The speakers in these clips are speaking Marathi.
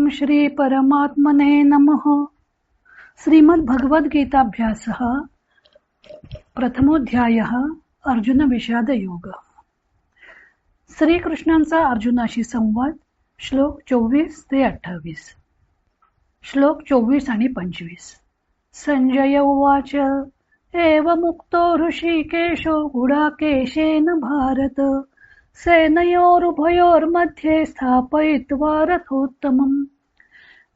ओम श्री परमात्मने नमः. श्रीमद्भगवद्गीताभ्यासः प्रथमोध्यायः अर्जुन विषाद योग. श्रीकृष्णांचा अर्जुनाशी संवाद. श्लोक 24 ते 28. श्लोक 24 आणि 25. संजय उवाच एवमुक्तो ऋषिकेशो गुडाकेशेन भारत सेनयोरुभयोर्मध्ये स्थापयित्वा रथोत्तमम्.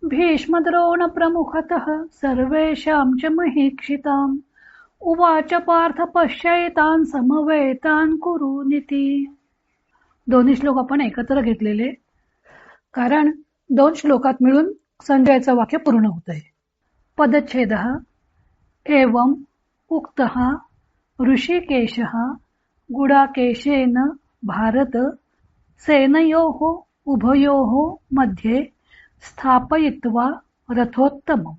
भीष्मद्रोणप्रमुखतः सर्वेषां च महीक्षिताम्. उवाच पार्थ पश्यैतान् समवेतान् कुरूनिति. दोन्ही श्लोक आपण एकत्र घेतलेले, कारण दोन श्लोकात मिळून संजयचं वाक्य पूर्ण होत आहे. पदच्छेदः एवं उक्तः ऋषिकेशः गुडाकेशेन भारत सेनयोः उभयोः मध्ये स्थापयित्वा रथोत्तमम्.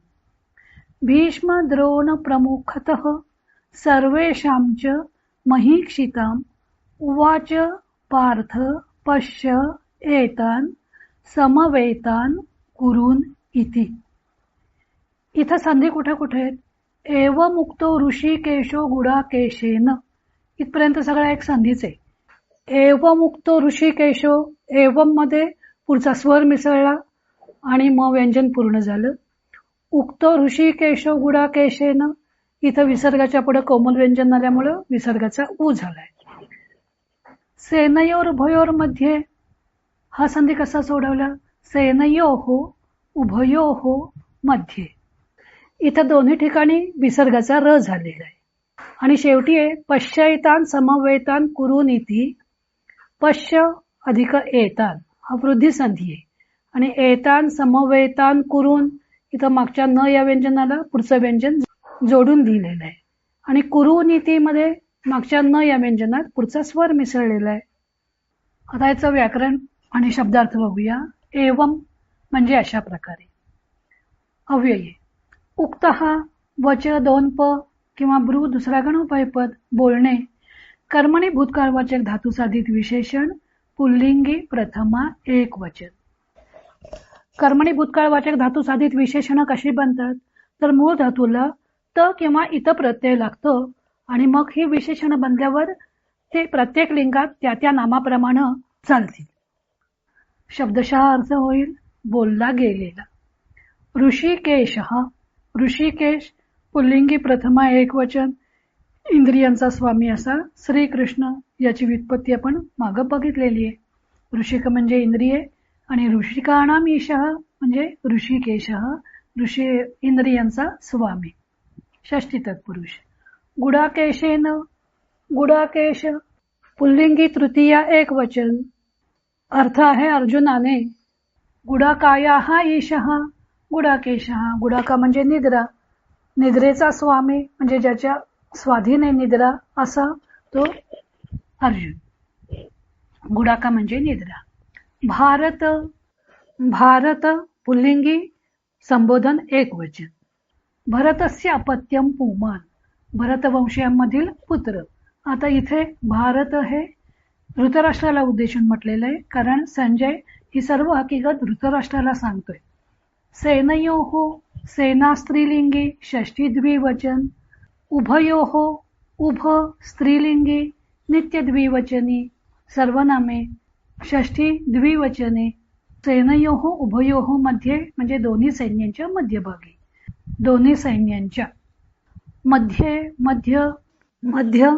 भीष्म द्रोण प्रमुखतः सर्वेषां च महीक्षिताम्. उवाच पार्थ पश्य एतान् समवेतान् कुरून् इति. इथं संधी कुठे कुठे आहेत? एवमुक्तो ऋषिकेशो गुडाकेशेन, इथपर्यंत सगळा एक संधीच आहे. एवमुक्तो ऋषिकेशो, एवम मध्ये पुढचा स्वर मिसळला आणि मग व्यंजन पूर्ण झालं. उक्तो ऋषिकेशो गुडाकेशेन, इथं विसर्गाच्या पुढे कोमल व्यंजन आल्यामुळं विसर्गाचा ऊ झालाय. सेनयोर उभयोर मध्ये, हा संधी कसा सोडवला? सेनयोः उभयोः मध्ये, इथं दोन्ही ठिकाणी विसर्गाचा र झालेला आहे. आणि शेवटी आहे पश्यैतान समवेतान कुरून इति. पश्य अधिक एतान हा वृद्धी संधी आहे, आणि एतान समवेतान कुरून, इथं मागच्या न या व्यंजनाला पुढचं व्यंजन जोडून दिलेलं आहे. आणि कुरूनिती मध्ये मागच्या न या व्यंजनात पुढचा स्वर मिसळलेला आहे. आता याचं व्याकरण आणि शब्दार्थ बघूया. एवम म्हणजे अशा प्रकारे. अव्यय उक्त हा वच दोन प किंवा ब्रू दुसरा गणोपाय पद बोलणे. कर्मणी भूतकाळवाचक धातू साधित विशेषण पुल्लिंगी प्रथमा एक वचन. कर्मणी भूतकाळवाचक धातू साधित विशेषण कशी बनतात? तर मूळ धातूला त किंवा इत प्रत्यय लागतो, आणि मग ही विशेषण बनल्यावर ते प्रत्येक लिंगात त्या त्या नामाप्रमाणे चालतील. शब्दशः अर्थ होईल बोलला गेलेला. ऋषिकेश, ऋषिकेश पुल्लिंगी प्रथमा एक वचन, इंद्रियांचा स्वामी असा श्रीकृष्ण. याची व्युत्पत्ती आपण मागं बघितलेली आहे. ऋषिक म्हणजे इंद्रिये, आणि ऋषिकाणाम ईशः म्हणजे ऋषिकेश, ऋषी इंद्रियांचा स्वामी. षष्ठी तत्पुरुष. गुडाकेशेन, गुडाकेश पुल्लिंगी तृतीया एक वचन. अर्थ आहे अर्जुनाने. गुडाकाया हा ईशः गुडाकेश, गुडाका म्हणजे निद्रा, निद्रेचा स्वामी म्हणजे ज्याच्या स्वाधीन आहे निद्रा असा तो अर्जुन. गुडाका म्हणजे निद्रा. भारत, भारत पुल्लिंगी संबोधन एक वचन. भरतस्य अपत्यम पुमान, भरतवंशीयांमधील पुत्र. आता इथे भारत हे धृतराष्ट्राला उद्देशून म्हटलेलं आहे, कारण संजय ही सर्व हकीकत धृतराष्ट्राला सांगतोय. सेनयोः, सेना स्त्रीलिंगी षष्ठी द्विवचन. उभयोः, उभ स्त्रीलिंगी नित्य द्विवचनी सर्वनामे षष्ठी द्विवचने. सेनयोः उभयोः मध्ये म्हणजे दोन्ही सैन्यांच्या मध्यभागी, दोन्ही सैन्यांच्या मध्ये, मध्य, मध्य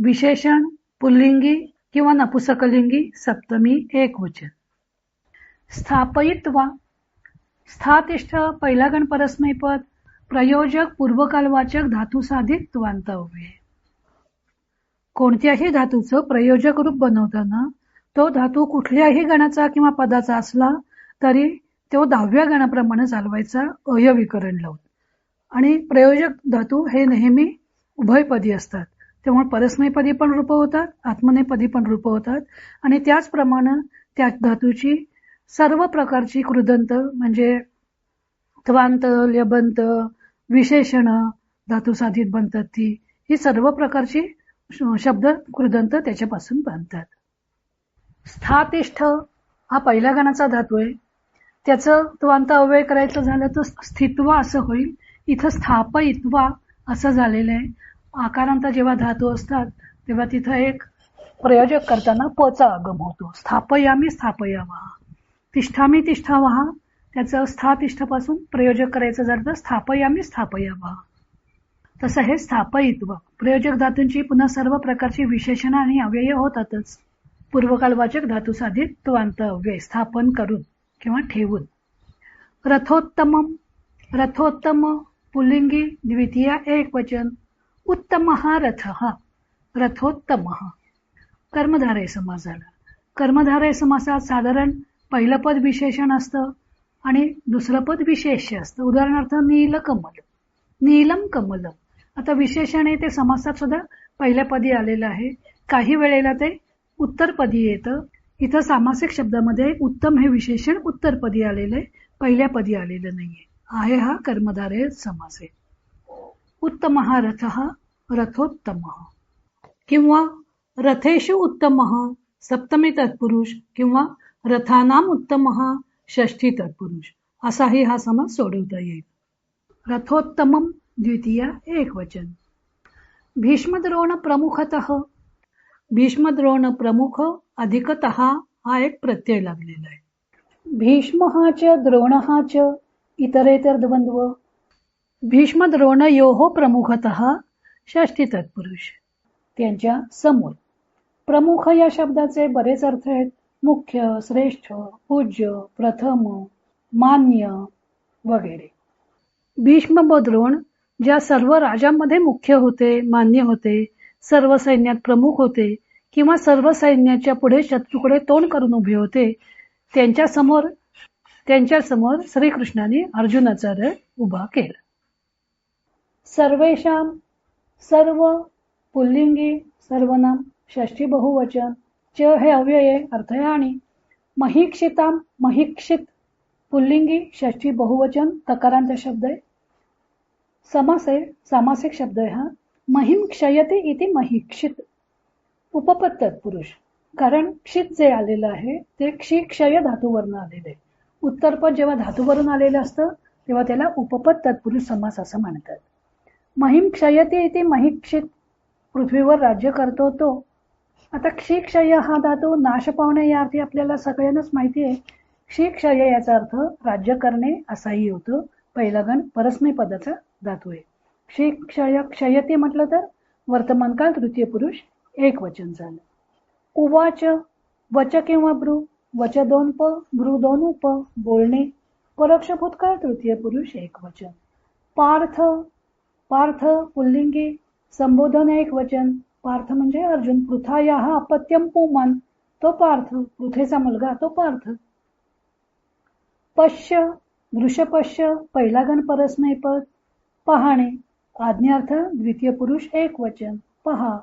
विशेषण पुल्लिंगी किंवा नपुसकलिंगी सप्तमी एक वचन. स्थापयित्वा, स्थातिष्ठ पहिला गण परस्मैपद, प्रयोजक पूर्वकालवाचक धातू साधित त्वांतव्य. कोणत्याही धातूचं प्रयोजक रूप बनवताना तो धातू कुठल्याही गणाचा किंवा पदाचा असला तरी तो 10व्या गणाप्रमाणे चालवायचा अयविकरण लावून. आणि प्रयोजक धातू हे नेहमी उभयपदी असतात, त्यामुळे परस्मैपदी पण रूप होतात, आत्मनेपदी पण रूप होतात. आणि त्याचप्रमाणे त्या धातूची सर्व प्रकारची कृदंत म्हणजे त्वांत, ल्यबंत, विशेषण धातू साधित बनतात. ही सर्व प्रकारची शब्द कृदंत त्याच्यापासून बनतात. स्थातिष्ठ हा पहिल्या गणाचा धातू आहे. त्याचं त्वांत अव्यय करायचं झालं तर स्थित्वा असं होईल. इथं स्थापयित्वा असं झालेलं आहे. आकारांत जेव्हा धातू असतात तेव्हा तिथं एक प्रयोजक करताना पचा आगम होतो. स्थापयामी स्थापयावहा, तिष्ठामी तिष्ठावहा, त्याचं स्था तिष्ठापासून प्रयोजक करायचं झालं तर स्थापयामी स्थापयावहा. तसं हे स्थापयित्व प्रयोजक धातूंची पुन्हा सर्व प्रकारची विशेषण आणि अव्यय होतातच. पूर्वकाळवाचक धातू साधित त्वांत अव्यय स्थापन करून किंवा ठेवून. रथोत्तमम, रथोत्तम पुल्लिंगी द्वितीया एकवचन. उत्तमः रथः, रथोत्तमः. कर्मधारय समास झाला. कर्मधारय समासात साधारण पहिलं पद विशेषण असतं आणि दुसरं पद विशेष्य असतं. उदाहरणार्थ नीलकमल, नीलम कमलम. आता विशेषण आहे ते समासात सुद्धा पहिल्या पदी आलेलं आहे. काही वेळेला ते उत्तरपदी येतं. इथं सामासिक शब्दामध्ये उत्तम हे विशेषण उत्तरपदी आलेलं आहे, पहिल्या पदी आलेलं नाहीये. आहे हा कर्मधारय समास आहे. उत्तमः रथः, रथोत्तमः. किंवा रथेषु उत्तमः सप्तमी तत्पुरुष किंवा रथानाम उत्तमः षष्ठी तत्पुरुष असाही हा समास सोडवता येईल. रथोत्तमम द्वितीया एकवचन. भीष्मद्रोण प्रमुखतः, भीष्मद्रोण प्रमुख अधिकतः हा एक प्रत्यय लागलेला आहे. भीष्मः च द्रोणः च इतरेतर द्वंद्व. भीष्मद्रोणयोः प्रमुखतः षष्ठी तत्पुरुष, त्यांच्या समोर. प्रमुख या शब्दाचे बरेच अर्थ आहेत. मुख्य, श्रेष्ठ, पूज्य, प्रथम, मान्य वगैरे. भीष्म व द्रोण ज्या सर्व राजांमध्ये मुख्य होते, मान्य होते, सर्व सैन्यात प्रमुख होते किंवा सर्व सैन्याच्या पुढे शत्रूकडे तोंड करून उभे होते, त्यांच्या समोर श्रीकृष्णाने अर्जुनाचा रथ उभा केला. सर्वेषां, सर्व पुल्लिंगी सर्वनाम षष्ठी बहुवचन. च हे अव्यय अर्थ आहे आणि. महीक्षिताम, महीक्षित पुल्लिंगी षष्ठी बहुवचन तकारांत शब्द आहे. समास आहे, सामासिक शब्द आहे हा. महिम क्षयते इति महीक्षित. उपपद तत्पुरुष, कारण क्षित जे आलेलं आहे ते क्षय धातूवरून आलेलं आहे. उत्तरपद जेव्हा धातूवरून आलेलं असतं तेव्हा त्याला उपपद तत्पुरुष समास असं म्हणतात. महिम क्षयते इति महीक्षित, पृथ्वीवर राज्य करतो तो. आता क्षय हा धातू नाश पावणे या अर्थी आपल्याला सगळ्यांनाच माहिती आहे. क्षय याचा अर्थ राज्य करणे असाही होतो. पहिला गण परस्मै पदाचा धातू आहे. क्षयते म्हटलं तर वर्तमानकाळ तृतीय पुरुष एक वचन झालं. उवाच, वच किंवा ब्रू, वच दोन प, ब्रू दोन उप, बोलणे. परोक्ष भूतकाळ तृतीय पुरुष एक वचन. पार्थ, पार्थ पुल्लिंगी संबोधन एक वचन. पार्थ म्हणजे अर्जुन. पृथाया अपत्यम पुमान, तो पार्थ, पृथेचा मुलगा तो पार्थ. पश्य, दृश्यपश्य पहिला गण परस्मै पद. पाहणे, आज्ञार्थ द्वितीय पुरुष एक वचन, पहा.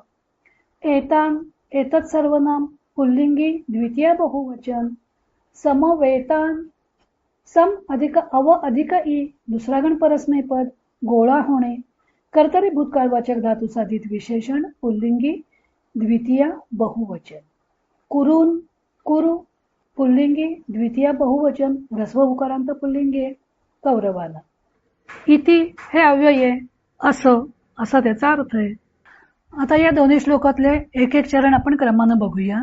एतान, एतत् सर्वनाम पुल्लिंगी द्वितीय बहुवचन. समवेतान, सम अधिक अव अधिक ई दुसरा गण परस्मै पद. गोळा होणे. कर्तरी भूतकाळवाचक धातू साधित विशेषण पुल्लिंगी द्वितीय बहुवचन. कुरून, कुरु पुल्लिंगी द्वितीय बहुवचन. ह्रस्व उकारांत पुल्लिंगी आहे. कौरवाला. इति हे अव्यय असं, असा त्याचा अर्थ आहे. आता या दोन्ही श्लोकातले एक एक चरण आपण क्रमानं बघूया.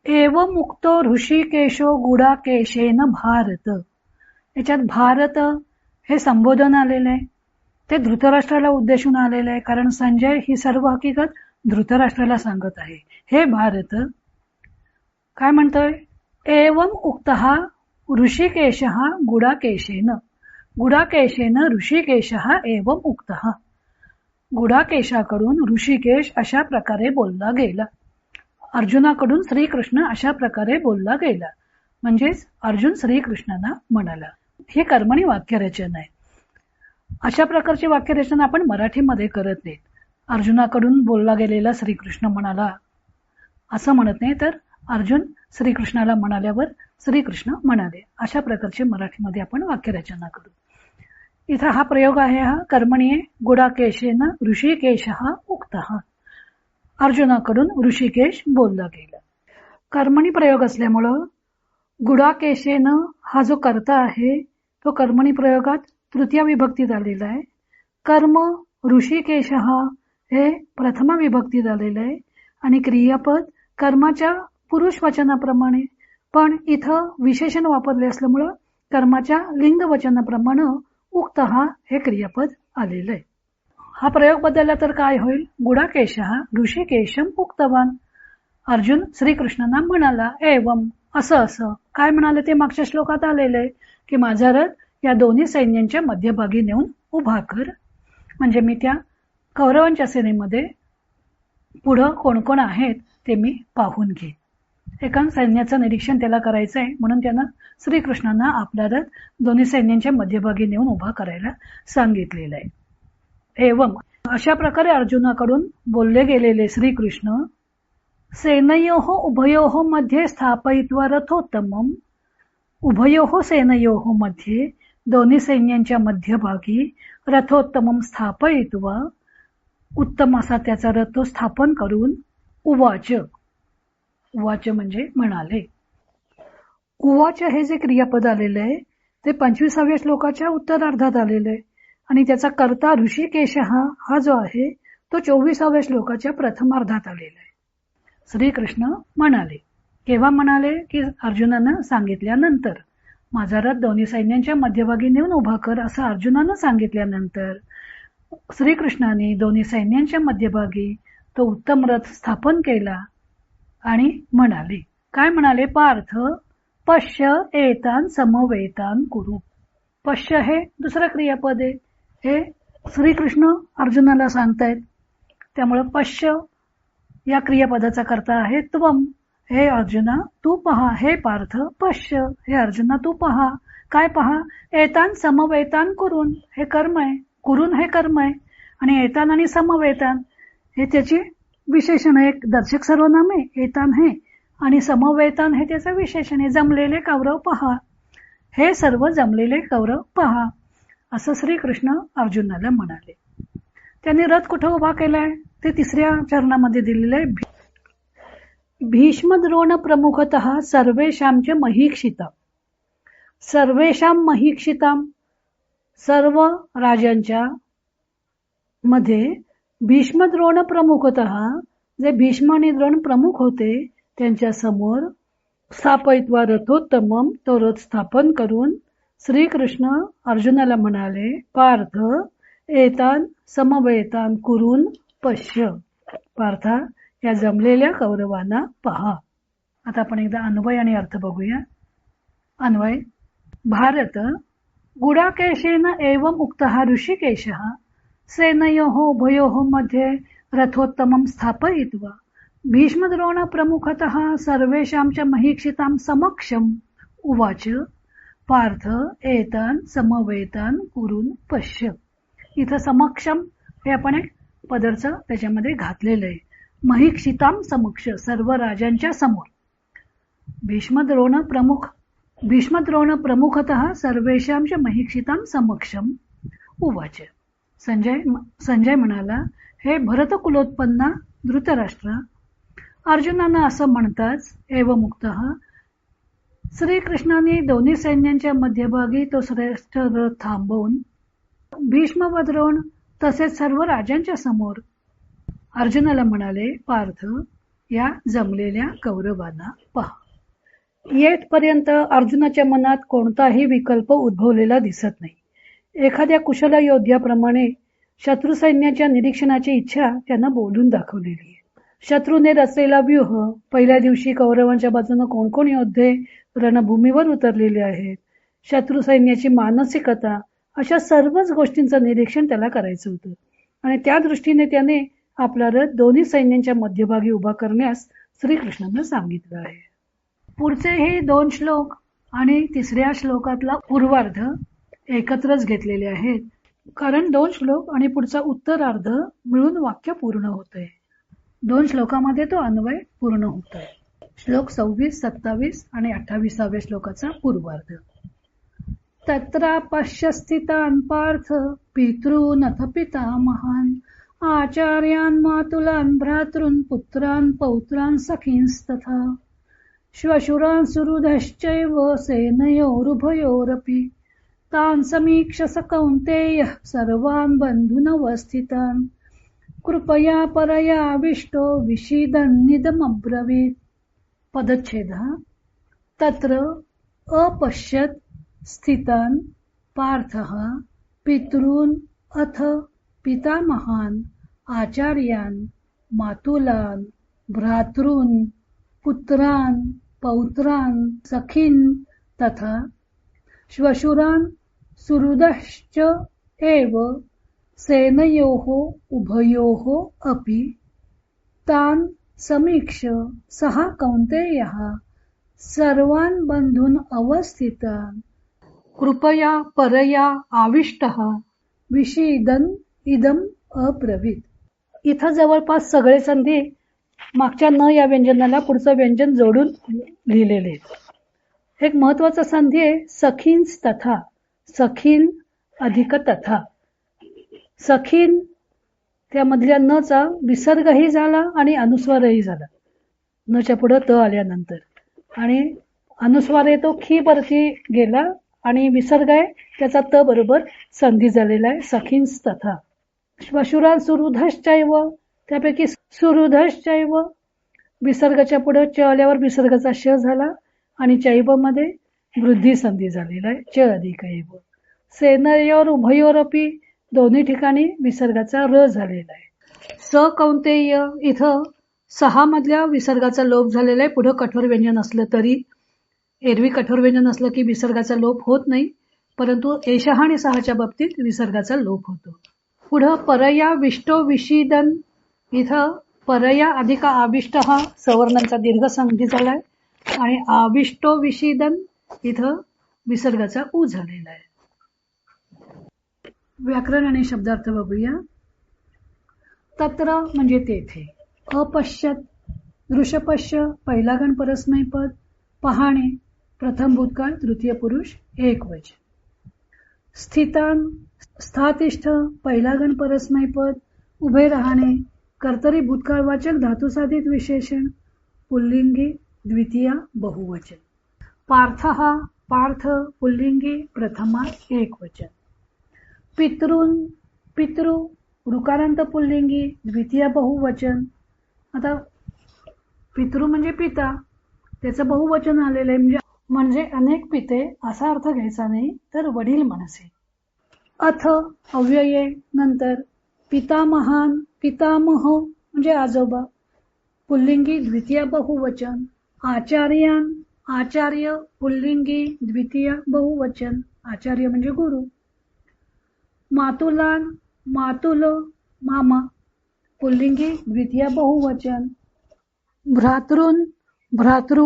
एव मुक्तो ऋषिकेशो गुडाकेशेन भारत. याच्यात भारत हे संबोधन आलेलं आहे. ते धृतराष्ट्राला उद्देशून आलेलं आहे, कारण संजय ही सर्व हकीकत धृतराष्ट्राला सांगत आहे. हे भारत काय म्हणतोय? एवम उक्तः ऋषिकेशः गुडाकेशेन, गुडाकेशेन ऋषिकेशः एवम उक्तः. गुडाकेशाकडून ऋषिकेश अशा प्रकारे बोलला गेला. अर्जुनाकडून श्रीकृष्ण अशा प्रकारे बोलला गेला. म्हणजेच अर्जुन श्रीकृष्णाला म्हणाला. ही कर्मणी वाक्यरचना आहे. अशा प्रकारची वाक्यरचना आपण मराठीमध्ये करत नाहीत. अर्जुनाकडून बोलला गेलेला श्रीकृष्ण म्हणाला असं म्हणत नाही, तर अर्जुन श्रीकृष्णाला म्हणाल्यावर श्रीकृष्ण म्हणाले, अशा प्रकारची मराठीमध्ये आपण वाक्यरचना करू. इथं हा प्रयोग आहे, हा कर्मणी आहे. गुडाकेशेन ऋषिकेशः उक्तः. अर्जुनाकडून ऋषिकेश बोलला गेला. कर्मणी प्रयोग असल्यामुळं गुडाकेशेन हा जो कर्ता आहे तो कर्मणी प्रयोगात तृतीय विभक्तीत आलेला आहे. कर्म ऋषिकेश हे प्रथमा विभक्तीत आलेलं आहे आणि क्रियापद कर्माच्या पुरुष वचनाप्रमाणे, पण इथं विशेषण वापरले असल्यामुळं कर्माच्या लिंग वचनाप्रमाणे उक्त हे क्रियापद आलेलं आहे. हा प्रयोग बदलला तर काय होईल? गुडाकेश ऋषिकेशम उक्तवान. अर्जुन श्रीकृष्णांना म्हणाला एवम, असं असं काय म्हणाले ते मागच्या श्लोकात आलेले की माझा रथ या दोन्ही सैन्यांच्या मध्यभागी नेऊन उभा कर. म्हणजे मी त्या कौरवांच्या सेनेमध्ये पुढं कोण कोण आहेत ते मी पाहून घे. एका सैन्याचं निरीक्षण त्याला करायचं आहे म्हणून त्यानं श्रीकृष्णांना आपला रथ दोन्ही सैन्यांच्या मध्यभागी नेऊन उभा करायला सांगितलेलं आहे. एवम अशा प्रकारे अर्जुनाकडून बोलले गेलेले श्रीकृष्ण सेनयोः उभयोः मध्ये स्थापयित्वा रथोत्तमम्. उभयोः सेनयोः मध्ये दोन्ही सैन्यांच्या मध्यभागी रथोत्तमम स्थापयित्वा उत्तम असा त्याचा रथ तो स्थापन करून उवाच. उवाच म्हणजे म्हणाले. उवाच हे जे क्रियापद आलेलं आहे ते 25व्या श्लोकाच्या उत्तरार्धात आलेलं आहे आणि त्याचा कर्ता ऋषिकेश हा जो आहे तो 24व्या श्लोकाच्या प्रथमार्धात आलेला आहे. श्रीकृष्ण म्हणाले. केव्हा म्हणाले? की अर्जुनानं सांगितल्यानंतर. माझा रथ दोन्ही सैन्यांच्या मध्यभागी नेऊन उभा कर असं अर्जुनानं सांगितल्यानंतर श्रीकृष्णाने दोन्ही सैन्यांच्या मध्यभागी तो उत्तम रथ स्थापन केला आणि म्हणाले. काय म्हणाले? पार्थ पश्य एतान समवेतान कुरु. पश्य हे दुसरं क्रियापद आहे. हे श्रीकृष्ण अर्जुनाला सांगतायत. त्यामुळे पश्य या क्रियापदाचा कर्ता आहे त्वम. हे अर्जुना तू पहा. हे पार्थ पश्य. हे अर्जुना तू पहा. काय पहा? एतान समवेतान कुरुन. हे कर्म आहे. कुरुन हे कर्म आहे आणि एतान आणि समवेतान हे त्याची विशेषण आहे. दर्शक सर्वनाम आहे एतान हे आणि समवेतान हे त्याचं विशेषण आहे. जमलेले कौरव पहा. हे सर्व जमलेले कौरव पहा असं श्रीकृष्ण अर्जुनाला म्हणाले. त्यांनी रथ कुठं उभा केलाय ते 3ऱ्या चरणामध्ये दिलेलं आहे. भीष्मद्रोण प्रमुखतः सर्वेषांच महीक्षिता. सर्वेषां महीक्षिताम सर्व राजांच्या मध्ये भीष्मद्रोण प्रमुखतः जे भीष्म आणि द्रोण प्रमुख होते त्यांच्या समोर स्थापयित्वा रथोत्तमम तो रथ स्थापन करून श्रीकृष्ण अर्जुनाला म्हणाले पार्थ एतान समवेतान कुरून पश्य. पार्था या जमलेल्या कौरवांना पहा. आता आपण एकदा अन्वय आणि अर्थ बघूया. अन्वय. भारत गुडाकेशेन एवं उक्तः ऋषिकेशः सेनयोः उभयोः मध्ये रथोत्तमं स्थापयित्वा भीष्मद्रोण प्रमुखतः सर्वेषां च महीक्षितां समक्षम उवाच पार्थ एतान समवेतान कुरून पश्य. इथं समक्षम हे आपण एक पदरचं त्याच्यामध्ये घातलेलं आहे. महीक्षिताम समक्ष सर्व राजांच्या समोर. भीष्मद्रोण प्रमुखतः सर्वेषां च महीक्षितां समक्षम उवाच. संजय म्हणाला हे भरत कुलोत्पन्ना धृतराष्ट्र. अर्जुनानं असं म्हणताच एवं मुक्तः श्रीकृष्णाने दोन्ही सैन्यांच्या मध्यभागी तो श्रेष्ठ रथ थांबवून भीष्म व द्रोण तसेच सर्व राजांच्या समोर अर्जुनाला म्हणाले पार्थ या जमलेल्या कौरवांना पहा. येथपर्यंत अर्जुनाच्या मनात कोणताही विकल्प उद्भवलेला दिसत नाही. एखाद्या कुशल योद्ध्याप्रमाणे शत्रू सैन्याच्या निरीक्षणाची इच्छा त्यानं बोलून दाखवलेली आहे. शत्रूने रचलेला व्यूह, पहिल्या दिवशी कौरवांच्या बाजूने कोण कोण योद्धे रणभूमीवर उतरलेले आहेत, शत्रू सैन्याची मानसिकता, अशा सर्वच गोष्टींचं निरीक्षण त्याला करायचं होतं आणि त्या दृष्टीने त्याने आपला रथ दोन्ही सैन्यांच्या मध्यभागी उभा करण्यास श्रीकृष्णांना सांगितलं आहे. पुढचे हे 2 श्लोक आणि 3ऱ्या श्लोकातला पूर्वार्ध एकत्रच घेतलेले आहेत कारण 2 श्लोक आणि पुढचा उत्तरार्ध मिळून वाक्य पूर्ण होतंय. 2 श्लोकामध्ये तो अन्वय पूर्ण होतोय. श्लोक 26, 27 आणि 28व्या श्लोकाचा पूर्वार्ध. तत्र पश्य स्थितान् पार्थ पितॄन् अथ पितामहान् आचार्यान् मातुलान् भ्रातॄन् पुत्रान् पौत्रान् सखींस्तथा श्वशुरान् सुहृदश्चैव सेनयोरुभयोरपि तान् समीक्ष स कौन्तेयः सर्वान् बन्धूनवस्थितान् कृपया परयाविष्टो विषीदन्निदमब्रवीत्. पदच्छेदः. तत्र अपश्यत् स्थितान् पार्थः पितॄन् अथ पितामहान् आचार्यान् मातुलान् भ्रातॄन् पुत्रान् पौत्रान् सखीन् तथा श्वशुरान् सुहृदश्च एव सेनयोः उभयोः अपि तान् समीक्ष सः कौन्तेयः सर्वान् बन्धून् अवस्थितान् कृपया परया आविष्टः विषीदन् इदम् अब्रवीत्. इथं जवळपास सगळे संधी मागच्या न या व्यंजनाला पुढचं व्यंजन जोडून लिहिलेले आहेत. एक महत्वाचा संधी आहे सखीन्स तथा. सखीन अधिक तथा. सखीन त्यामधल्या नचा विसर्गही झाला आणि अनुस्वारही झाला. नच्या पुढे त आल्यानंतर आणि अनुस्वार आहे तो खी परती गेला आणि विसर्ग आहे त्याचा त बरोबर संधी झालेला आहे. सखीन्स तथा. श्वशुरान् सुहृदश्चैव त्यापैकी सुहृदश्चैव विसर्गाच्या पुढे च आल्यावर विसर्गाचा श झाला आणि चैव मध्ये वृद्धी संधी झालेला आहे. च अधिक ऐव. सेनयोर उभयोरपी दोन्ही ठिकाणी विसर्गाचा र झालेला आहे. स कौंतेय इथं सहा मधल्या विसर्गाचा लोप झालेला आहे. पुढे कठोर व्यंजन असलं तरी एरवी कठोर व्यंजन असलं की विसर्गाचा लोप होत नाही, परंतु एषः आणि सहाच्या बाबतीत विसर्गाचा लोप होतो. पुढं परया विष्टो विषीदन इथं परया अधिक आविष्ट हा सवर्णांचा दीर्घ संधी झालाय आणि आविष्टो विषीदन इथं विसर्गाचा उ झालेला आहे. व्याकरण आणि शब्दार्थ बघूया. तत्र म्हणजे तेथे. अपश्यत दृश्यपश्य पहिला गण परस्मै पद. पाहणे प्रथम भूतकाळ तृतीय पुरुष एकवचन. स्थितान स्थातिष्ठ पहिला गण परस्मै पद. उभे राहणे कर्तरी भूतकाळवाचक धातुसाधित विशेषण पुल्लिंगी द्वितीया बहुवचन. पार्थ हा पार्थ पुल्लिंगी प्रथमा एकवचन. पितॄन् पितृ ऋकारांत पुल्लिंगी द्वितीया बहुवचन. आता पितृ म्हणजे पिता त्याचं बहुवचन आलेलं आहे म्हणजे अनेक पिते असा अर्थ घ्यायचा नाही तर वडील मनसे. अथ अव्यये नंतर पितामहान पितामह म्हणजे आजोबा पुल्लिंगी द्वितीय बहुवचन. आचार्यान आचार्य पुल्लिंगी द्वितीय बहुवचन. आचार्य म्हणजे गुरु. मातुलान मातुल मामा पुल्लिंगी द्वितीय बहुवचन. भ्रातॄन् भ्रातृ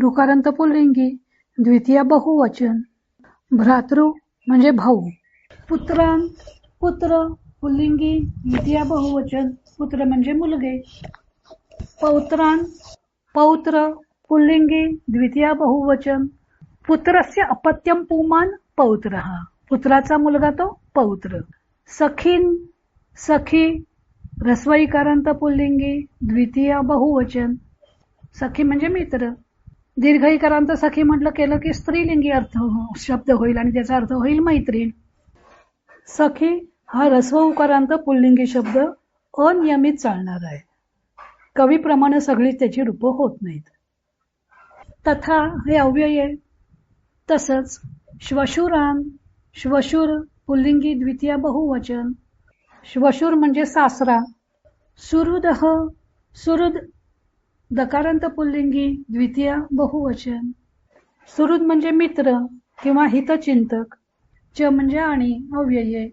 ऋकारांत पुल्लिंगी द्वितीय बहुवचन. भ्रातृ म्हणजे भाऊ. पुत्रान पुत्र पुल्लिंगी द्वितीय बहुवचन. पुत्र म्हणजे मुलगे. पौत्रान पौत्र पुल्लिंगी द्वितीय बहुवचन. पुत्रस्य अपत्यम पुमान पौत्रः पुत्राचा मुलगा तो पौत्र. सखीन सखी ह्रस्वईकारांत पुल्लिंगी द्वितीय बहुवचन. सखी म्हणजे मित्र. दीर्घईकारांत सखी म्हटलं केलं की स्त्रीलिंगी अर्थ शब्द होईल आणि त्याचा अर्थ होईल मैत्रीण. सखी हा ह्रस्व उकारांत पुल्लिंगी शब्द अनियमित चालणार आहे. कवीप्रमाणे सगळी त्याची रूपं होत नाहीत. तथा हे अव्यय आहे. तसंच श्वशुरान श्वशुर पुल्लिंगी द्वितीय बहुवचन. श्वशुर म्हणजे सासरा. सुहृदः सुहृद दकारांत पुल्लिंगी द्वितीय बहुवचन. सुहृद म्हणजे मित्र किंवा हितचिंतक. च म्हणजे आणि अव्यय.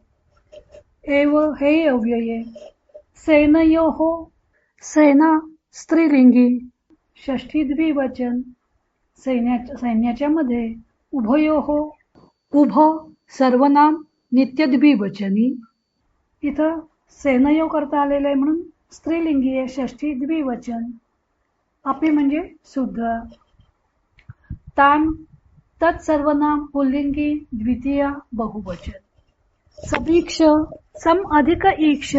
एव हे अव्यय. सेनयोः सेना स्त्रीलिंगी षष्ठी द्विवचन. सैन्याच्या मध्ये. उभयोः उभ सर्वनाम नित्य द्विवचनी. इथं सेनयो करता आलेलं आहे म्हणून स्त्रीलिंगी आहे षष्ठी द्विवचन. अपि म्हणजे सुद्धा. तान तत्सर्वनाम पुल्लिंगी द्वितीय बहुवचन. समीक्ष सम अधिक ईक्ष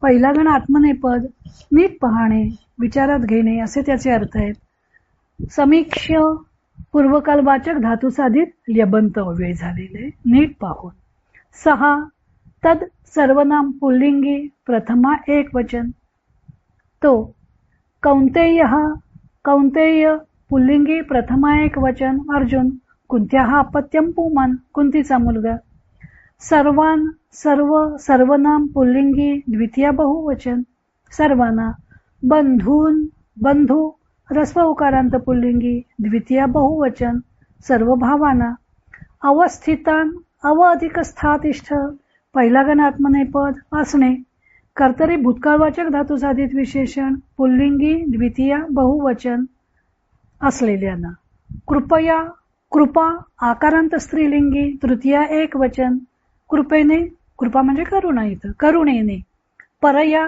पहिला गण आत्मनेपद. नीट पाहणे विचारात घेणे असे त्याचे अर्थ आहेत. समीक्ष पूर्वकालवाचक धातुसाधित ल्यबंत अव्यय झालेले नीट पाहून. 6 तद सर्वनाम पुल्लिंगी प्रथमा एक वचन. तो कौंतेय कौंतेय पुल्लिंगी प्रथमा एक वचन. अर्जुन कुंत्याः अपत्यं पुमान कुंतीचा मुलगा. सर्वान सर्व सर्वनाम पुल्लिंगी द्वितीय बहुवचन. सर्वांना. बंधून बंधू ह्रस्व उकारांत पुल्लिंगी द्वितीय बहुवचन. सर्व भावांना. अवस्थितान अव अधिक स्थातिष्ठ पहिला गण आत्मनेपद असणे. कर्तरी भूतकाळवाचक धातुसाधित विशेषण पुल्लिंगी द्वितीय बहुवचन असलेल्यांना. कृपया कृपा आकारांत स्त्रीलिंगी तृतीय एक वचन. कृपेने कृपा म्हणजे करुणा, इथं करुणेने. परया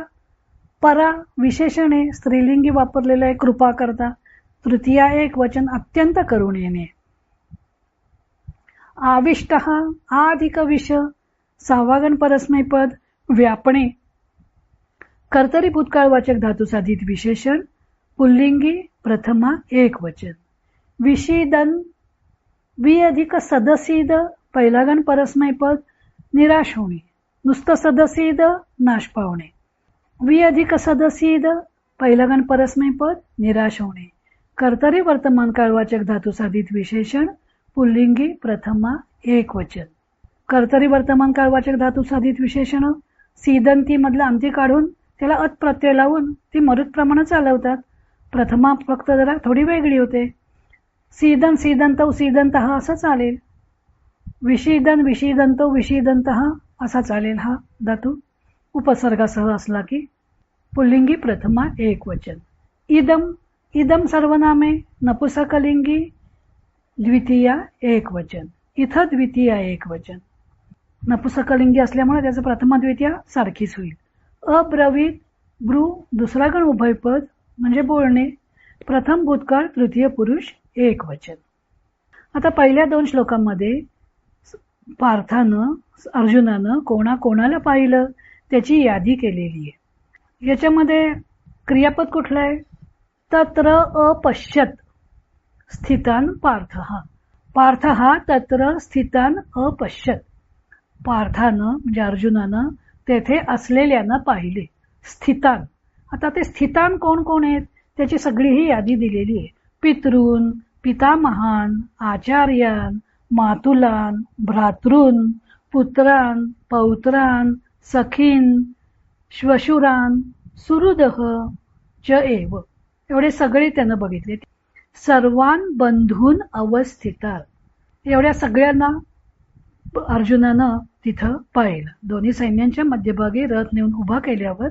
परा विशेषणे स्त्रीलिंगी वापरलेलं आहे कृपा करता. तृतीय एक वचन अत्यंत करुणेने. आविष्ट अधिक विष सहावा गण परस्मैपद व्यापणे. कर्तरी भूतकाळवाचक धातुसाधित विशेषण पुल्लिंगी प्रथमा एक वचन. विषीदन वि अधिक सदसीद पहिला गण परस्मैपद निराश होणे. नुसतं सदसीद नाश पावणे. वि अधिक सदसीद पहिला गण परस्मैपद निराश होणे. कर्तरी वर्तमान काळवाचक धातुसाधित विशेषण पुल्लिंगी प्रथमा एक वचन. कर्तरी वर्तमान काळवाचक धातुसाधित विशेषण सीदंती मधला अंती काढून त्याला अत प्रत्यय लावून ती मरुत प्रमाणे चालवतात. प्रथमा फक्त जरा थोडी वेगळी होते. सीदन सीदंतौ सीदंतः असं चालेल. विषीदन विषीदंतौ विषीदंतः असा चालेल हा धातू उपसर्गासह असला की. पुल्लिंगी प्रथमा एक वचन. इदम इदम सर्वनामे नपुसकलिंगी द्वितीय एक वचन. इथं द्वितीय एक वचन. नपुसकलिंगी असल्यामुळे त्याचं प्रथमा द्वितीय सारखीच होईल. अब्रवीत ब्रू दुसरा गण उभयपद म्हणजे बोलणे. प्रथम भूतकाळ तृतीय पुरुष एक वचन. आता पहिल्या 2 श्लोकांमध्ये पार्थानं अर्जुनानं कोणाला पाहिलं त्याची यादी केलेली आहे. याच्यामध्ये क्रियापद कुठलं आहे? तत्र अपश्यत स्थितान पार्थ. पार्थ तत्र स्थितान अपश्यत. पार्थानं म्हणजे अर्जुनानं तेथे असलेल्यांना पाहिले. स्थितान. आता ते स्थितान कोण कोण आहेत त्याची सगळी ही यादी दिलेली आहे. पितृन पितामहान आचार्यान मातुलान भ्रातृन पुत्रान पौत्रान सखीन श्वशुरान सुहृदः च एव. एवढे सगळे त्यानं बघितले. सर्वान बंधून अवस्थितात. एवढ्या सगळ्यांना अर्जुनानं तिथं पाहिलं. दोन्ही सैन्यांच्या मध्यभागी रथ नेऊन उभा केल्यावर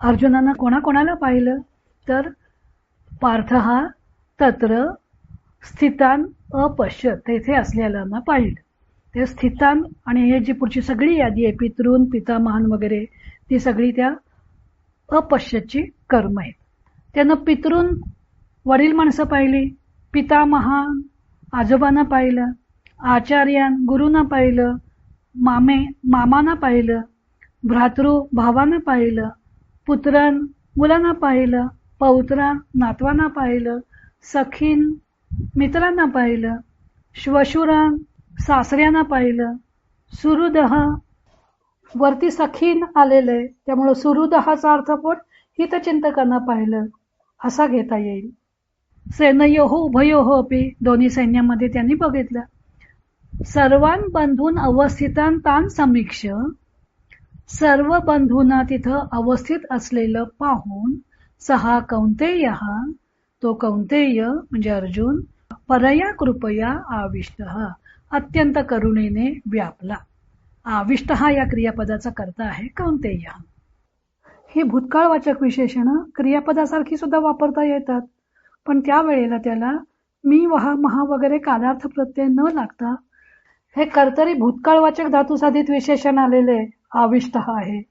अर्जुनानं कोणाला पाहिलं तर पार्थ तत्र स्थितान अपश्यत तेथे असलेल्यांना पाहिलं. ते स्थितान आणि हे जी पुढची सगळी यादी आहे पितृन पितामहान वगैरे ती सगळी त्या अपश्यतची कर्म आहेत. त्यानं पितृन वडील माणसं पाहिली. पितामहान आजोबांना पाहिलं. आचार्यान गुरुना पाहिलं. मामाना पाहिलं. भ्रातृ भावांना पाहिलं. पुत्रान मुलांना पाहिलं. पौत्रान नातवांना पाहिलं. सखीन मित्रांना पाहिलं. श्वशुरान सासऱ्यांना पाहिलं. सुहृदः वरती सखीन आलेलं आहे त्यामुळं सुहृदहाचा अर्थपोट हितचिंतकांना पाहिलं असा घेता येईल. सेनयोः उभयोः अपि दोन्ही सैन्यामध्ये त्यांनी बघितलं. सर्वान बंधून अवस्थितान तान समीक्ष. सर्व बंधूंना तिथं अवस्थित असलेलं पाहून सहा कौंतेय तो कौंतेय म्हणजे अर्जुन परया कृपया आविष्ट अत्यंत करुणेने व्यापला. आविष्ट या क्रियापदाचा कर्ता आहे कौंतेय. ही भूतकाळवाचक विशेषणं क्रियापदासारखी सुद्धा वापरता येतात पण त्यावेळेला त्याला मी वहा महा वगैरे कालार्थ प्रत्यय न लागता हे कर्तरी भूतकाळवाचक धातुसाधित विशेषण आलेले आविष्ट आहे.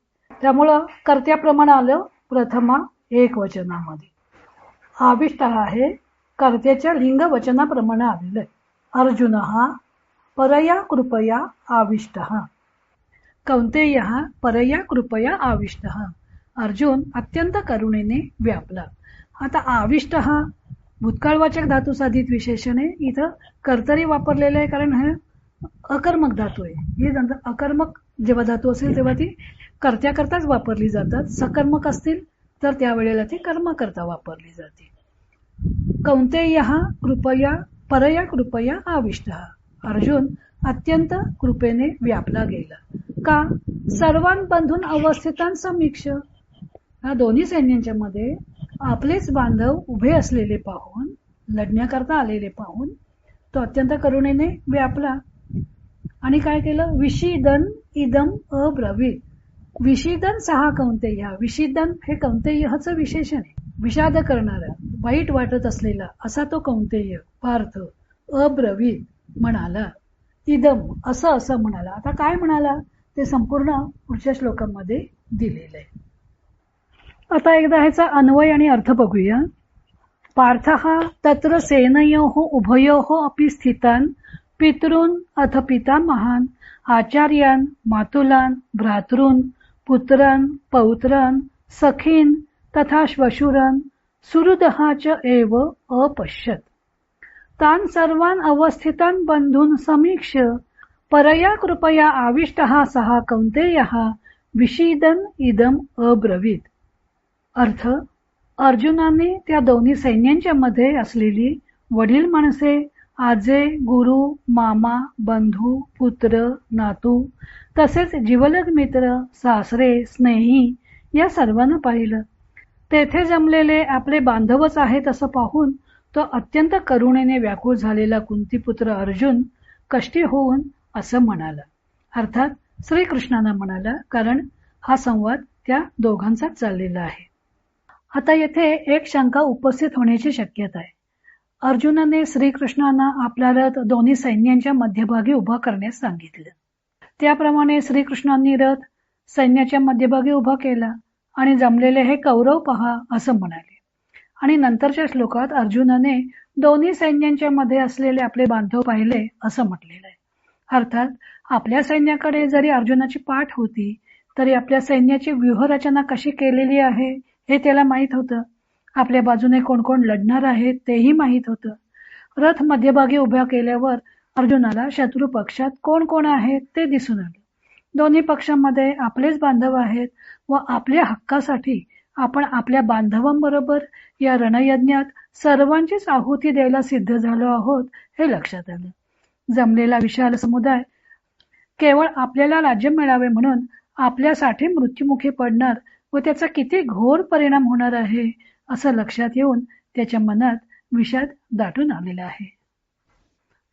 त्यामुळं कर्त्याप्रमाणे आलं प्रथमा एक वचनामध्ये. आविष्ट आहे कर्त्याच्या लिंग वचनाप्रमाणे आलेलं आहे. अर्जुन परया कृपया आविष्ट. कौंतेय परया कृपया आविष्ट. अर्जुन अत्यंत करुणेने व्यापला. आता आविष्ट भूतकाळवाचक धातू साधित विशेषणे इथं कर्तरी वापरलेलं आहे, कारण हे अकर्मक धातू आहे. ही अकर्मक जेव्हा धातू असेल तेव्हा ती कर्त्याकरताच वापरली जातात. सकर्मक असतील तर त्यावेळेला ती कर्मकर्ता वापरली जाते. कौंतेयः कृपया परया कृपया आविष्टः. अर्जुन अत्यंत कृपेने व्यापला गेला. का? सर्वान बंधून अवस्थितान समीक्ष. या दोन्ही सैन्यांच्या मध्ये आपलेच बांधव उभे असलेले पाहून, लढण्याकरता आलेले पाहून तो अत्यंत करुणेने व्यापला. आणि काय केलं? विषीदन इदम अब्रवीत. विषीदन सहा कौंतेय. विषीदन हे कौंतेयचं विशेषण आहे. विषाद करणारा, वाईट वाटत असलेला असा तो कौंतेय पार्थ अब्रवीत म्हणाला. इदम असं असं म्हणाला. आता काय म्हणाला ते संपूर्ण पुढच्या श्लोकांमध्ये दिलेलं आहे. आता एकदा ह्याचा अन्वय आणि अर्थ बघूया. पार्थः तत्र सेनयोः उभयोः अपि स्थितान् पितॄन् अथ पितामहान् आचार्यान् मातुलान् भ्रातॄन् पुत्रान् पौत्रान् सखीन् तथा श्वशुरान् सुहृदः च एव अपश्यत्. तान् सर्वान् अवस्थितान् बंधून् समीक्ष्य परया कृपया आविष्टः सः कौंतेयः विषीदन् इदम् अब्रवीत्. अर्थ: अर्जुनाने त्या दोन्ही सैन्यांच्या मध्ये असलेली वडील माणसे, आजे, गुरु, मामा, बंधू, पुत्र, नातू तसेच जिवलग मित्र, सासरे, स्नेही या सर्वांना पाहिलं. तेथे जमलेले आपले बांधवच आहेत असं पाहून तो अत्यंत करुणेने व्याकुळ झालेला कुंतीपुत्र अर्जुन कष्टी होऊन असं म्हणाला. अर्थात श्रीकृष्णांना म्हणाला, कारण हा संवाद त्या दोघांचाच चाललेला आहे. आता येथे एक शंका उपस्थित होण्याची शक्यता आहे. अर्जुनाने श्रीकृष्णांना आपला रथ दोन्ही सैन्यांच्या मध्यभागी उभा करण्यास सांगितलं. त्याप्रमाणे श्रीकृष्णांनी रथ सैन्याच्या मध्यभागी उभा केला आणि जमलेले हे कौरव पहा असं म्हणाले. आणि नंतरच्या श्लोकात अर्जुनाने दोन्ही सैन्यांच्या मध्ये असलेले आपले बांधव पाहिले असं म्हटलेलं आहे. अर्थात आपल्या सैन्याकडे जरी अर्जुनाची पाठ होती तरी आपल्या सैन्याची व्यूहरचना कशी केलेली आहे हे त्याला माहीत होतं. आपल्या बाजूने कोण कोण लढणार आहेत तेही माहीत होतं. रथ मध्यभागी उभ्या केल्यावर अर्जुनाला शत्रू पक्षात कोण कोण आहेत ते दिसून आलं. दोन्ही पक्षांमध्ये आपलेच बांधव आहेत व आपल्या हक्कासाठी आपण आपल्या बांधवांबरोबर या रणयज्ञात सर्वांचीच आहुती द्यायला सिद्ध झालो आहोत हे लक्षात आलं. जमलेला विशाल समुदाय केवळ आपल्याला राज्य मिळावे म्हणून आपल्यासाठी मृत्युमुखी पडणार व त्याचा किती घोर परिणाम होणार आहे असं लक्षात येऊन त्याच्या मनात विषाद दाटून आलेला आहे.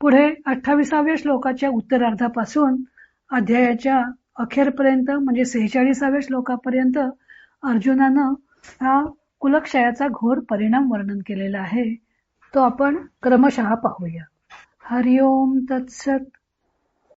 पुढे 28व्या श्लोकाच्या उत्तरार्धापासून अध्यायाच्या अखेरपर्यंत म्हणजे 46व्या श्लोकापर्यंत अर्जुनानं हा कुलक्षयाचा घोर परिणाम वर्णन केलेला आहे. तो आपण क्रमशः पाहूया. हरि ओम तत्सत.